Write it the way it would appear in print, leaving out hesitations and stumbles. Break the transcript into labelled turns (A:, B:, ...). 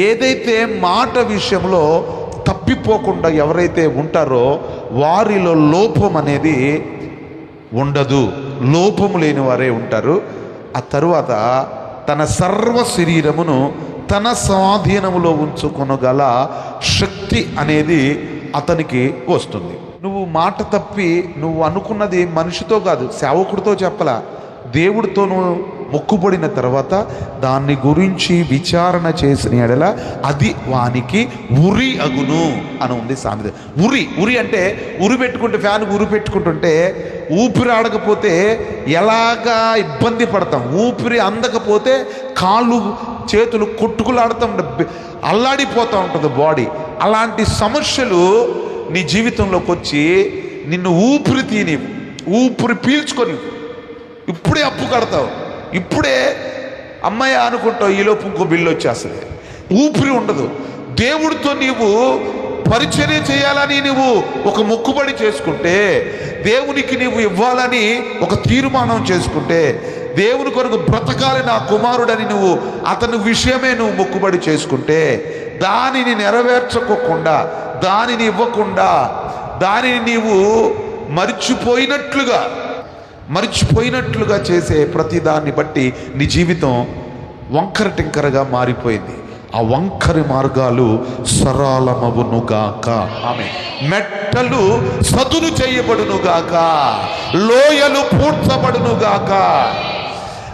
A: ఏదైతే మాట విషయంలో తప్పిపోకుండా ఎవరైతే ఉంటారో వారిలో లోపం అనేది ఉండదు, లోపము లేని వారే ఉంటారు. ఆ తరువాత తన సర్వ శరీరమును తన స్వాధీనములో ఉంచుకొనగల శక్తి అనేది అతనికి వస్తుంది. నువ్వు మాట తప్పి నువ్వు అనుకున్నది మనిషితో కాదు, సేవకుడితో చెప్పలా, దేవుడితో నువ్వు మొక్కుబడిన తర్వాత దాన్ని గురించి విచారణ చేసిన ఎడల అది వానికి ఉరి అగును అని ఉంది సామెత. ఉరి అంటే ఉరి పెట్టుకుంటే, ఫ్యాన్కి ఉరి పెట్టుకుంటుంటే ఊపిరి ఆడకపోతే ఎలాగా ఇబ్బంది పడతాం, ఊపిరి అందకపోతే కాళ్ళు చేతులు కొట్టుకులాడుతూ అల్లాడిపోతూ ఉంటుంది బాడీ. అలాంటి సమస్యలు నీ జీవితంలోకి వచ్చి నిన్ను ఊపిరి తీని, ఊపిరి పీల్చుకొని ఇప్పుడే అప్పు కడతావు, ఇప్పుడే అమ్మాయి అనుకుంటావు, ఈలోపు ఇంకో బిల్లు వచ్చేస్తుంది, ఊపిరి ఉండదు. దేవుడితో నీవు పరిచర్య చేయాలని నువ్వు ఒక మొక్కుబడి చేసుకుంటే, దేవునికి నీవు ఇవ్వాలని ఒక తీర్మానం చేసుకుంటే, దేవుని కొరకు బ్రతకాలి నా కుమారుడని నువ్వు అతని విషయమే నువ్వు మొక్కుబడి చేసుకుంటే, దానిని నెరవేర్చుకోకుండా, దానిని ఇవ్వకుండా, దానిని నీవు మర్చిపోయినట్లుగా చేసే ప్రతిదాన్ని బట్టి నీ జీవితం వంకర టింకరగా మారిపోయింది. ఆ వంకరి మార్గాలు సరళమవునుగాక. ఆమె మెట్టలు సదును చేయబడునుగాక, లోయలు పూడ్చబడునుగాక.